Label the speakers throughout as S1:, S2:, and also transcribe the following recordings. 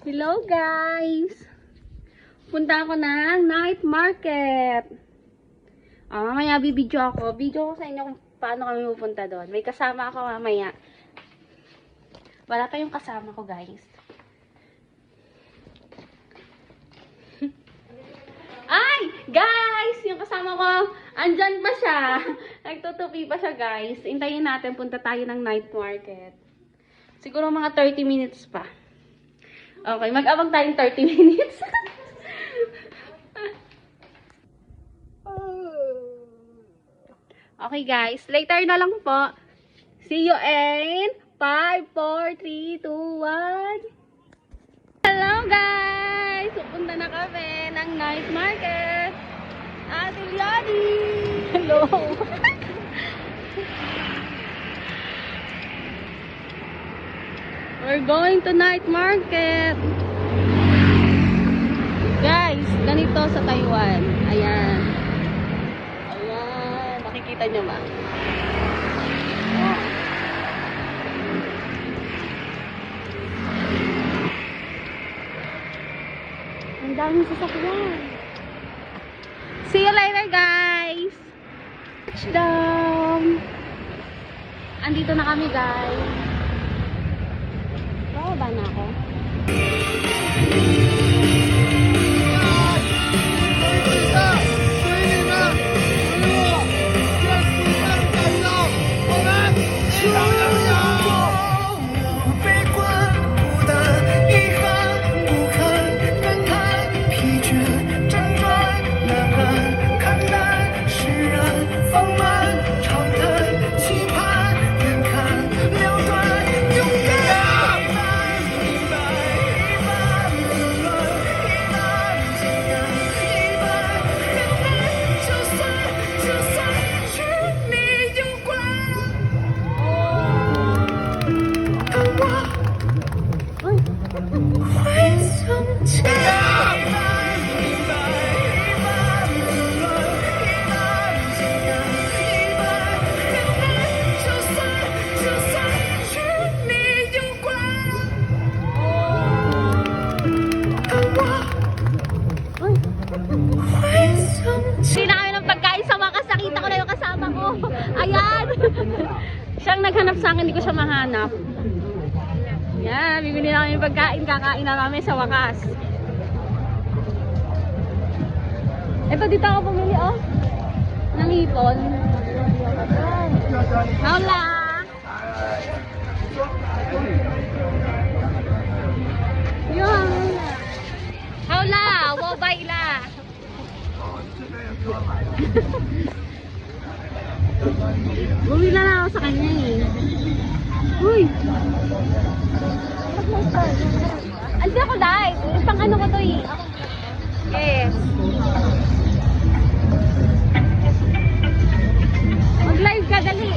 S1: Hello guys! Punta ako ng night market. Mamaya bibidyo ako. Video ko sa inyo kung paano kami pupunta doon. May kasama ako mamaya. Wala pa yung kasama ko guys. Ay! Guys! Yung kasama ko, andyan pa siya. Nagtutupi pa siya guys. Hintayin natin, punta tayo ng night market. Siguro mga 30 minutes pa. Okay, mag-abang tayong 30 minutes. Okay guys, later na lang po. See you in 5, 4, 3, 2, 1. Hello guys! Pupunta na kami ng night market. Ate Liani! Hello! We're going to night market. Guys, ganito sa Taiwan. Ayan. Ayan. Makikita nyo ba? Oh. Ang daming sasakyan. See you later, guys. Touchdown. Andito na kami, guys. Ba na ako? Hindi na kami ng pagkain sa wakas. Nakita ko na yung kasama ko. Ayan. Siyang naghanap sa akin, hindi ko siya mahanap. Yan, bibili na kami yung pagkain. Kakain na kami sa wakas. Ito, dito ako pumili, oh. Ng hipon. Hola! Yun. Hola! Wobay la! Bumila na ako sa kanya eh. Uy! Andi ako live. Pang ano ko to eh. Yes. Mag-live ka, dali.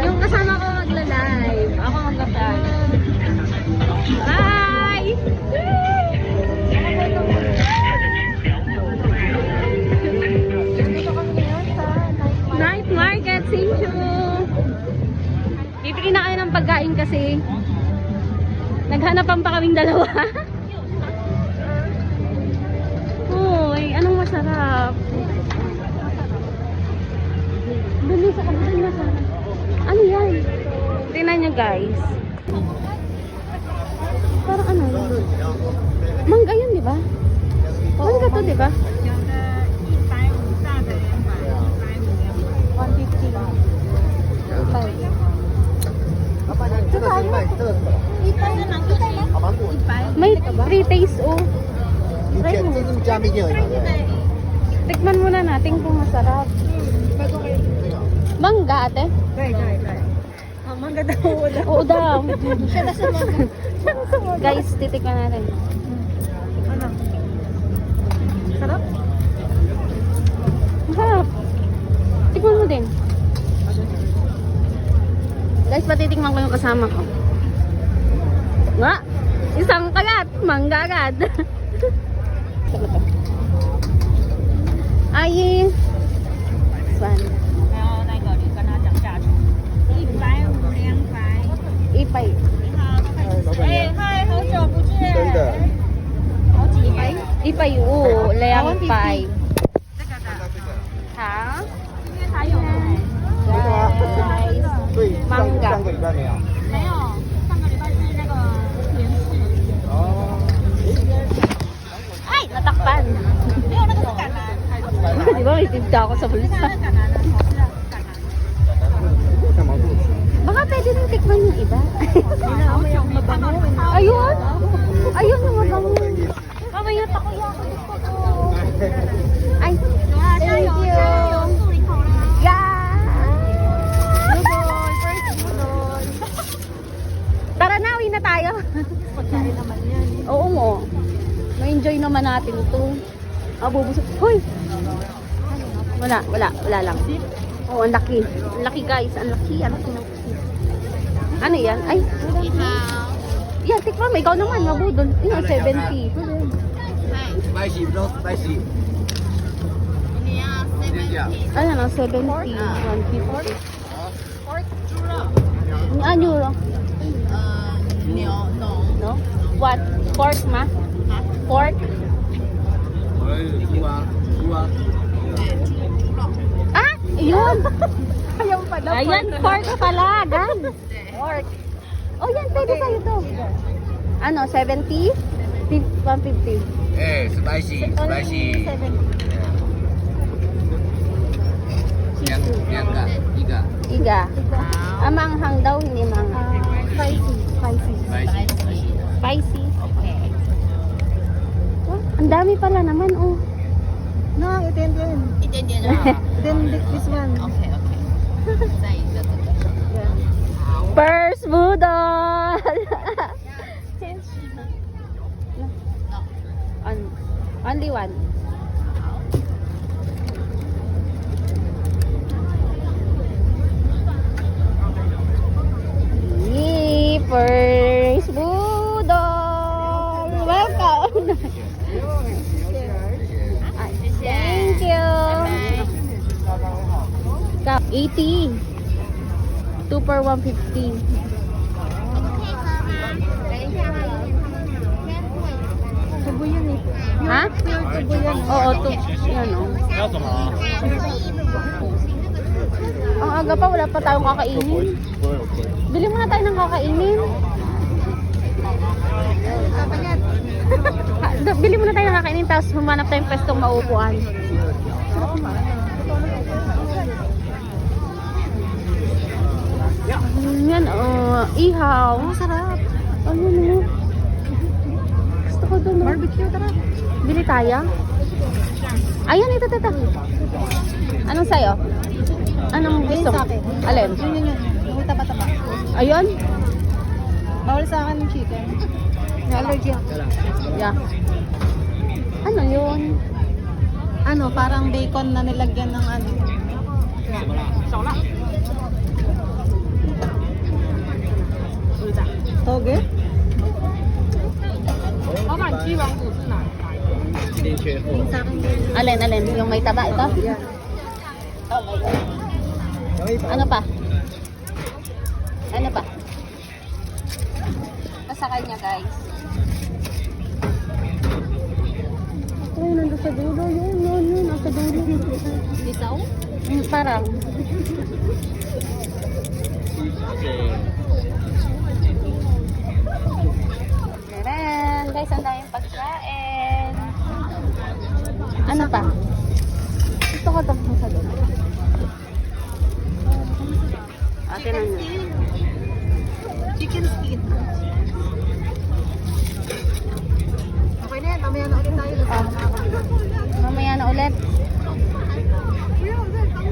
S1: Yung kasama ko magla-live. Ako magla-live. Bye! Night market, Sinchu. Bibili na kayo ng pagkain kasi naghanapan pa kaming dalawa. Uy, anong masarap? Dali sa kabilang masarap. Ano yan? Tingnan nyo guys. Parang ano? Mangga yun, di ba? Mangga to, di ba? 150. May 3 taste oh. Try mo. Tikman muna natin kung masarap. Mangga ate?
S2: Mangga daw.
S1: Oo daw. Guys, titikman natin.
S2: Ano? Sarap?
S1: Masarap. Tikman mo din. Guys, patitikman ko yung kasama ko. Nga! Isang kagat! Mangga agad! Ay! Saan?
S2: 然后那个你跟他讲价钱，150、200。
S1: Ipay.
S2: 你好，哎，嗨，好久不见。
S3: 真的。
S2: 好几枚。
S1: Ipay, oo. Layang pay.
S2: 这个的。
S1: Ha?
S2: 今天才有的。
S1: Guys.
S3: 对，Manga 上个礼拜没有。
S2: 没有，上个礼拜是那个莲子。
S3: 哦。
S1: Ay, natakpan.
S2: 没有，那个是橄榄。
S1: Di ba may tinta ako sa
S2: 现在
S1: bulsa?
S2: 那橄榄的好吃啊，橄榄。
S3: 干嘛不吃？
S1: Baka pwede nang tikman yung iba.
S2: 好久没看到你们。
S1: Ayun! Ayun yung mabango. Mamaya takoyaki ko. Ay, thank you.
S2: 树林口啦。
S1: Yeah! Tara na, uwi na tayo.
S2: Pagkain naman yan.
S1: Oo mo. Ma-enjoy naman natin ito. Bubusog. Hoy! Wala lang. Oh, ang laki. Ang laki guys, ang laki. Ano yan? Ay, yan, tikman mo. Ikaw naman, mabudol. Yun, 70.
S3: Spicy, no spicy。
S1: Ano na, 70. 150. Ano euro? No? What? Pork ma? Pork? Ah! Ayun!
S2: Ayaw pala.
S1: Ayan, pork pala. Gan. Pork. Oh, yan. Pwede sa'yo to. Ano, 70? 150.
S3: 哎，spicy spicy。两个，一个。
S1: Iga. Manghang daw, hindi manghang.
S2: Spicy.
S3: Spicy。
S1: Spicy. Okay. Oh, ang dami pala naman, oh.
S2: No, 一点点。Then this one.
S1: First Budol! Only one. Yee, First Budol! Welcome! Ay, thank you! 80. 2 for 150.
S2: Tubo yan eh.
S1: Ha?
S2: Tubo yan.
S1: Oo, yan o. Ang aga pa, wala pa tayong kakainin. Bili muna tayo ng kakainin. Bili muna tayo ng kakainin, tapos humanap tayong pwestong maupuan. Yan, ihaw.
S2: Ang sarap.
S1: Ano. Gusto ko doon.
S2: Barbecue, tara.
S1: Bili tayo. Ayan, ito. Anong sayo? Anong gusto?
S2: Sa akin.
S1: Alin?
S2: Yun. May tapa-tapa.
S1: Ayun?
S2: Bawal sa akin yung chicken. May allergy ako.
S1: Yeah. Ano yun?
S2: Ano, parang bacon na nilagyan ng ano. Toge? Yung sa akin din.
S1: Alin? Yung may taba ito? Oh my God. Ano pa? Sa kanya, guys. Ay, nandun sa dulo. Yun. Nasa dulo.
S2: Bitaw?
S1: Parang. Meron. Guys, ang daming pagkain. Ano pa? Gusto ko ito sa dulo. Atin na nyo.
S2: Chicken skin. Okay na yan, mamaya na ulit tayo.
S1: Mamaya na ulit.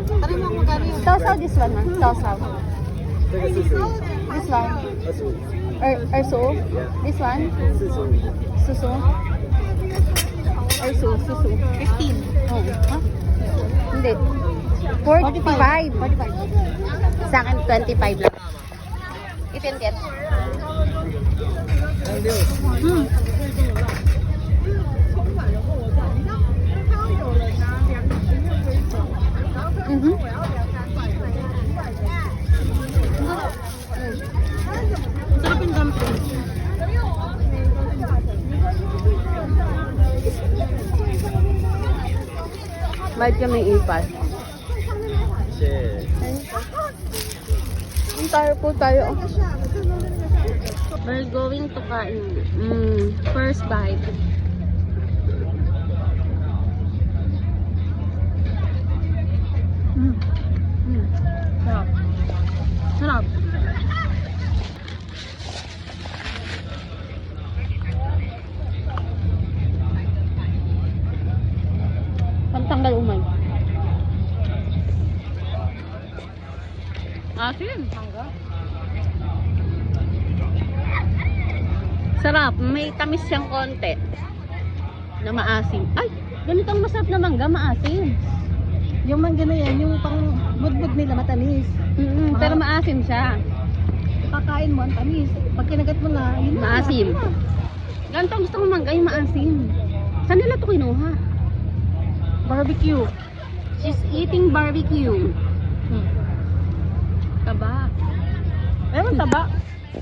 S2: Tara mo kung magkano yun.
S1: Sausaw this one, man. Sausaw. This one. Erso. This one. Susu. Erso. Susu.
S2: 15.
S1: Oh. Huh? Hindi. 45.
S2: 45.
S1: Sa akin, 25 lang. You can get. Mhm.
S2: Sarap yung dumpling.
S1: Bayad kami ipal.
S3: Shit.
S1: Tayo po tayo. We're going to kain. First bite. Sarap. Sarap. Pantanggal umay. Asin. Sarap. May tamis siyang konti. Na maasim. Ay! Ganito ang masarap na mangga. Maasim.
S2: Yung mangga na yan, yung pang budbud nila matamis.
S1: Pero maasim siya.
S2: Kakain mo, ang tamis. Pag kinagat mo na, yun na.
S1: Maasim. Ganito ang gusto kong mangga. Yung maasim. Saan nila ito kinuha?
S2: Barbecue.
S1: She's eating barbecue. Taba.
S2: Ewan, taba.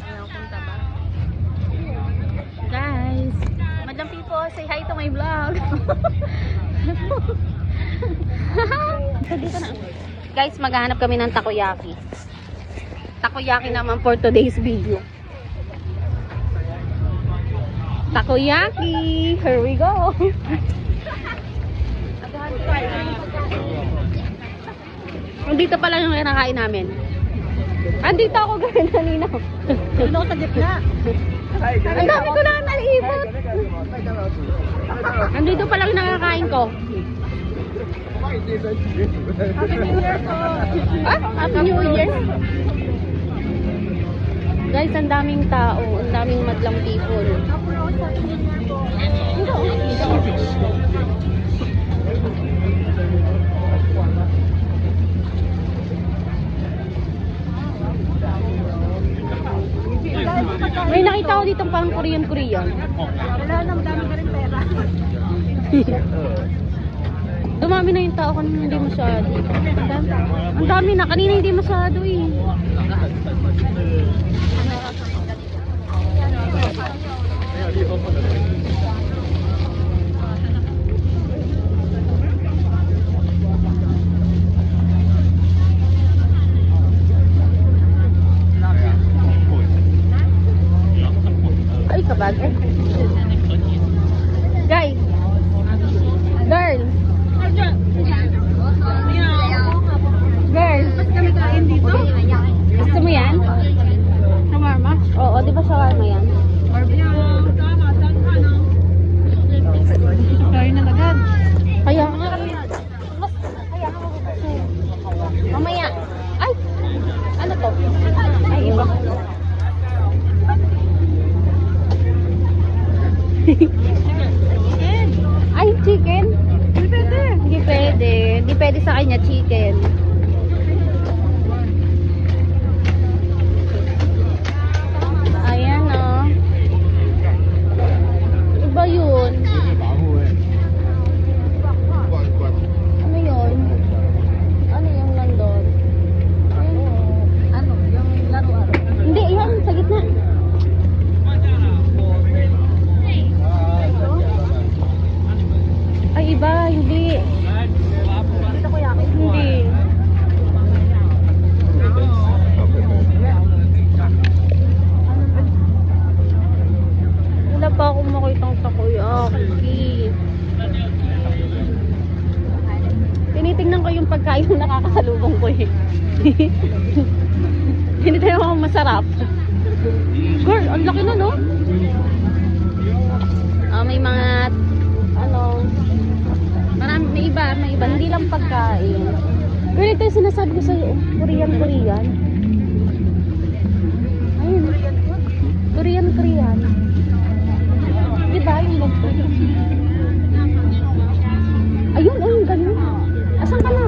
S1: Ayaw kong taba. Guys, Madam Pipo, say hi to my vlog. Dito na. Guys, maghahanap kami ng takoyaki. Takoyaki naman for today's video. Takoyaki! Here we go! Dito pala yung kinakain namin. Andito ako gawin kanina.
S2: Ano ko sa gitna?
S1: Ang dami ko na nalibot. Andito pala yung nakakain ko.
S2: Happy New Year po.
S1: Happy New Year. Guys, ang daming tao. Ang daming madlang people. May nakita ko dito pang Korean.
S2: Wala nang dami ka rin pera.
S1: Dumami na yung tao kanina hindi masyado. Ang dami na. Kanina hindi masyado eh. Ay, kabag. Guys. Girl. Girl.
S2: Mas kami kain dito?
S1: Gusto mo yan?
S2: Shawarma?
S1: Oo, di ba shawarma yan?
S2: Kain na agad.
S1: Kaya nga. Mamaya. Ay! Ano to? Ay, iba. Ay, chicken?
S2: Hindi pwede.
S1: Hindi pwede. Hindi pwede sa kanya chicken. Ayan oh. Iba yun. Ano yun? Ano yung nandun?
S2: Ano? Yung laro-aro.
S1: Hindi, yan. Sa gitna. Ay, iba. Hindi.
S2: Dito ko yakin.
S1: Hindi. Wala pa akong makitang takoyaki. Tinitingnan ko yung pagkain na nakakasalubong ko eh. Hinitayin ko kung masarap. Girl, ang laki na no? May mga ano, marami, may iba. Hindi lang pagkain. Girl, ito yung sinasabi ko sa'yo. Korean. Ayun. Korean. Diba yung ganito? Ayun, ganun. Asan ka na?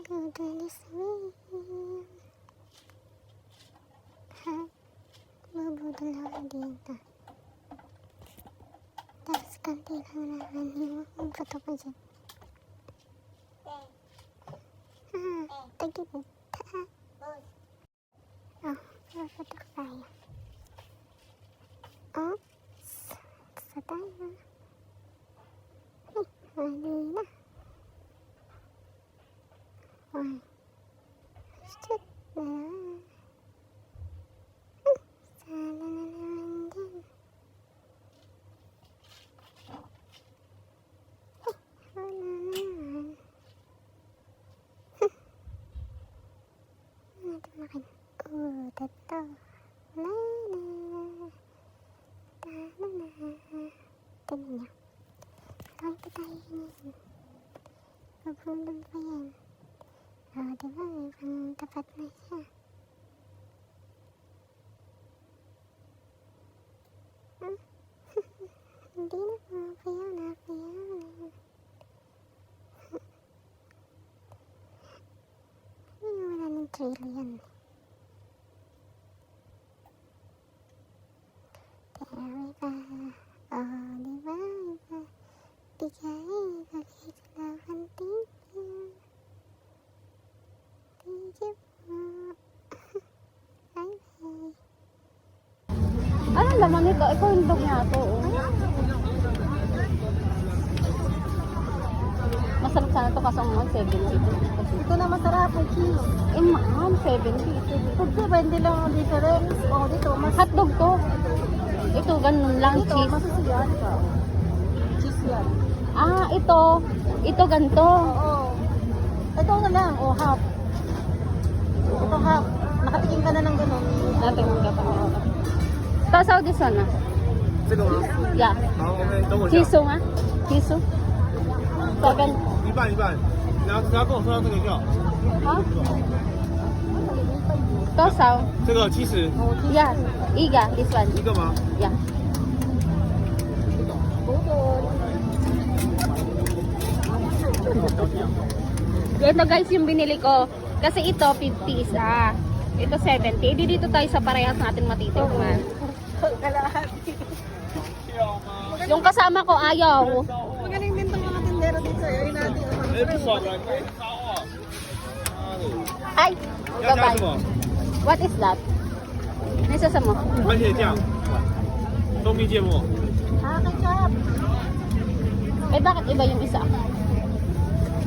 S4: Mabudulis ha? Mabudol ako dito. Tapos kanti lang naman yung photo ko dyan. Tagipit. Oh, photo ko tayo. Oh, sa tayo. Mali na. Ay, shit na. Sana na naman din. Wala naman. Ano makin? Tato. Wala na. Tama na. Tignan niyo. Saan pa tayo ngayon? Maghulog pa yan. O, diba? May pang tapat na siya. Hindi na po. Payaw na. Wala ng trail yan. Pero iba. O, diba? Iba. Bigay. Kahit laban. Thank you. Thank you po. Bye-bye.
S1: Anong laman nito? Ikaw yung dog nga to. Oh. Masarap sana to kaso mga 70.
S2: Ito na masarap yung cheese.
S1: Eh, mahal, 70.
S2: Pag depende lang ang difference. O, dito, mas
S1: Hotdog to. Ito, ganun lang,
S2: dito,
S1: cheese.
S2: masasiyan ka. Cheese yan.
S1: Ah, ito. Ito, ganito.
S2: Oo. Ito na lang. O, half. Ito half. Nakatikim ka na ng gano'n.
S1: Dati mong kapag. Tasaw this one, ah.
S3: 这个吗？
S1: Yeah.
S3: 好，我们等我一下。
S1: Chisu nga. Chisu. So,
S3: 一半一半，然后跟我说到这个就好。
S1: Ha? Tasaw.
S3: 这个70
S1: Yeah. Iga, this one.
S3: 一个吗？
S1: Yeah. Ito guys yung binili ko. Kasi ito 50 isa. Ito 70. Edi dito tayo sa parehas natin matitikman. Yung kasama ko ayaw.
S2: Magaling din itong mga tindero dito. Ayun natin.
S3: 哎，不爽了，你烧啊！妈的，
S1: Ay!
S3: 要加
S1: Bye-bye.
S3: 什么？
S1: What is that? Nasa sa mo?
S3: 番茄酱、蜂蜜芥末。
S2: Ah, ketchup.
S1: Eh bakit iba yung isa?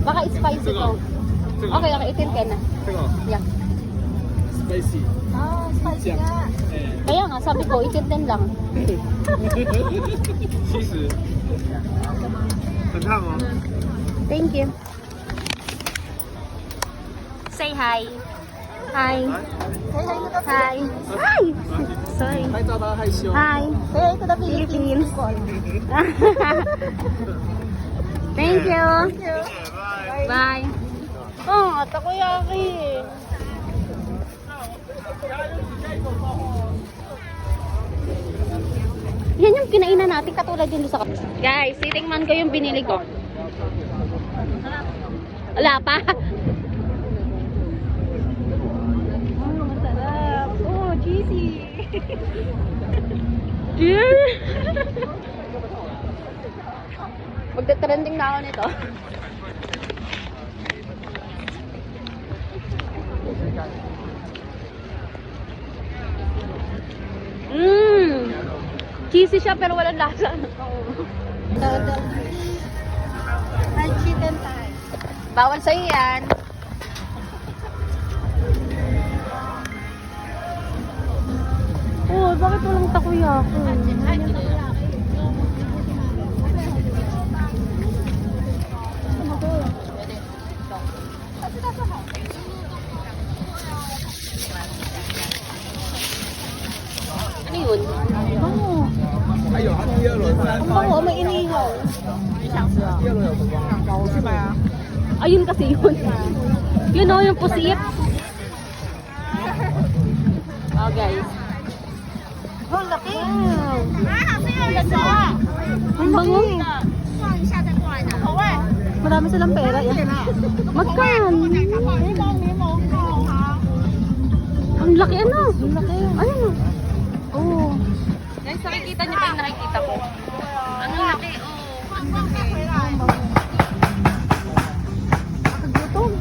S1: Baka spicy
S3: 这
S1: to.
S3: 个，这个，
S1: Okay, itin ka na.
S3: 这个
S1: Yeah.
S3: spicy。
S2: Ah, spicy nga.
S3: 哎，
S1: Kaya nga, sabi ko, itin din lang.
S3: 70，很烫吗？
S1: Thank you. Say hi. Hi.
S2: Say hi to the
S1: Hi. Hi. Sorry.
S3: 拍照他害羞。
S1: Hi.
S2: Say hi to the Philippines.
S1: Philippines. Thank you.
S2: Thank you.
S1: Bye. Oh, takoyaki. Yan yung kinainan natin katulad yun sa guys, titingnan ko yung binili ko. Wala pa.
S2: Oh, masarap. Oh, cheesy.
S1: Magte-trending na ako nito. Cheesy siya pero walang lasa.
S2: Fried chicken tayo.
S1: Bawal sa'yo yan. Oh, bakit walang takoyaki? Ano yun?
S2: Oh,
S3: 还有，它第二轮才。
S2: ang bango, may inihaw.
S3: 第二轮有什么？
S2: 我去买啊。
S1: Ayun kasi yun. Yun o, yung pusit. Oh, guys.
S2: Oh, laki.
S1: Ang bango.
S4: 放一下再过来拿。
S2: 口味。Marami silang pera. Yan.
S1: Magkan? Ang laki ano?
S2: Ang laki.
S1: Ayun o. Oo. Guys, nakikita niyo ba yung nakikita ko? Ang laki, oh. Ang laki.
S2: Gutom.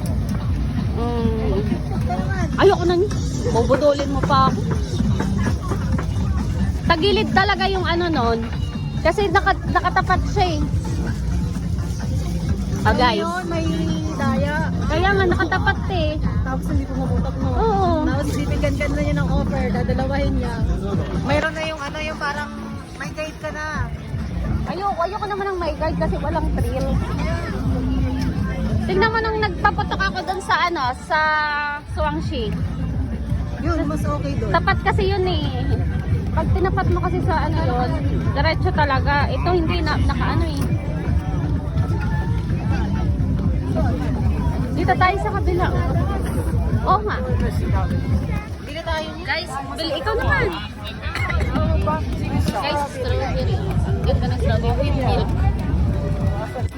S1: Ayoko na niyo. Bubudulin mo pa ako. Tagilid talaga yung ano nun. Kasi nakatapat siya eh. Ah, guys.
S2: Yun, may daya.
S1: Kaya nga nakatapat eh.
S2: Tapos hindi pumuputok mo.
S1: Oo.
S2: Tapos bibigyan na niya ng offer. Dadalawahin niya. Mayroon na yung ano, yung parang may guide ka na.
S1: Ayoko naman ng may guide kasi walang thrill. Tingnan mo nung nagpaputok ako doon sa ano, sa Suwangshi.
S2: Yun, mas okay doon.
S1: Tapat kasi yun eh. Pag tinapat mo kasi sa ano yun, diretso talaga. Ito hindi na nakaano eh. Dito tayo sa kabila. Oo nga.
S2: Bili tayo niya.
S1: Guys, bili ikaw naman. Guys, strawberry. Ang ganda ng strawberry with milk.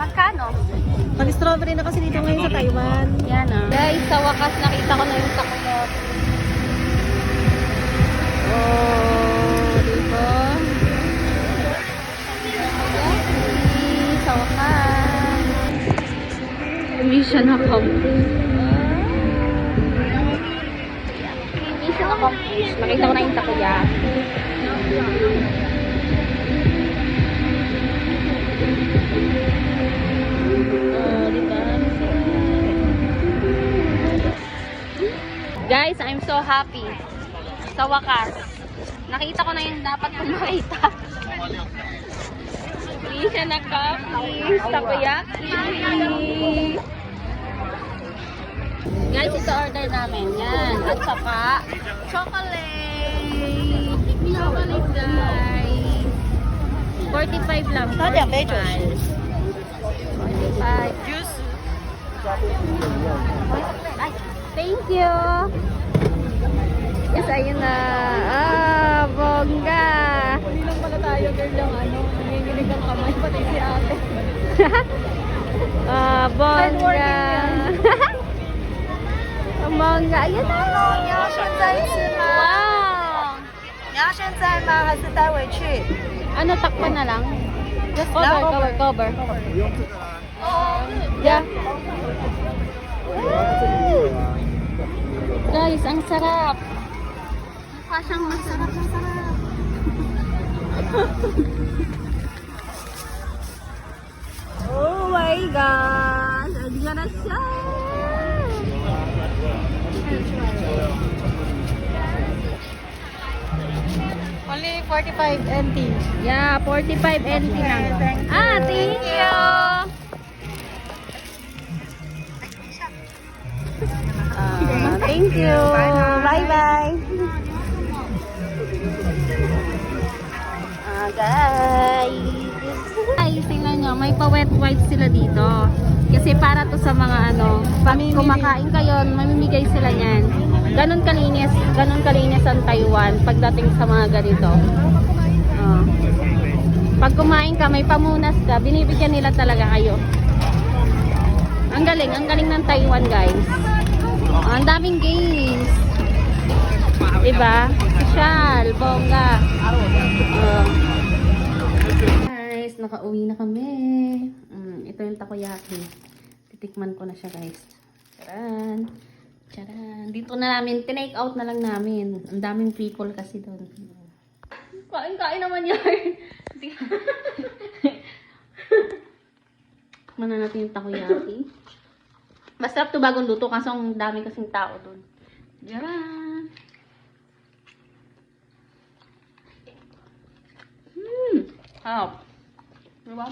S1: Magkano?
S2: Mag-strawberry na kasi dito ngayon sa Taiwan.
S1: Yan ah. Guys, sa wakas nakita ko na yung takoyaki. Oh, diba? Takoyaki, sa wakas. Mission accomplished. Mission accomplished. Nakita ko na yung takoyaki. Guys, I'm so happy. Sa wakas, nakita ko na yung dapat kong makita. Hindi siya nakapis. Takoyaki. Guys, ito order namin. Yan. At saka, chocolate. Chocolate, guys. 45 lang. 45.
S2: Juice.
S1: Ay, thank you. Yes, ayun na. Ah, bongga.
S2: Hindi lang pala tayo, girl, lang ano. Nanginginig ang kamay, pati si ate.
S1: Ah, bongga. Ang bongga. Ayun na.
S2: 你要现在吃吗？
S1: Wow.
S2: 你要现在吗？还是待回去？
S1: Ano, takpan na lang?
S2: Just
S1: Cover. Yeah. Guys, ang sarap. Mukha siyang masarap. Oh my gosh! Andiyan na siya!
S2: Only 45 NT.
S1: Yeah, 45 NT lang. Ah, thank you! Thank you! Bye-bye! Guys, tingnan nyo, may pa-wet wipes sila dito. Kasi para to sa mga ano, pag kumakain kayo, mamimigay sila yan. Ganon kalinis ang Taiwan pagdating sa mga ganito. Oh. Pag kumain ka, may pamunas ka, binibigyan nila talaga kayo. Ang galing ng Taiwan, guys. Oh, ang daming games. Diba? Social, bongga. Oh. Guys, nakauwi na kami. Ito yung takoyaki. Titikman ko na siya, guys. Charan. Dito na namin, tinake out na lang namin. Ang daming people kasi doon. Kain naman yan. Tikman na natin yung takoyaki. Masarap to bagong luto kasi ang dami kasing tao doon. Charan. Harap. Diba?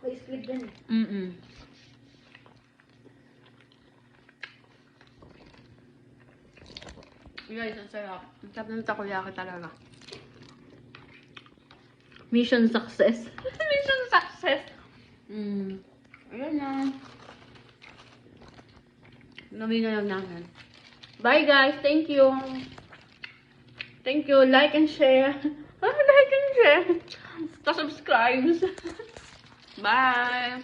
S2: May squid din.
S1: Guys, ang sarap. Ang sarap ng takoyaki talaga. Mission success. Mission success. Ayan na. Namin na lang namin. Bye guys. Thank you. Thank you. Like and share. Like and share. ka-subscribes. Bye!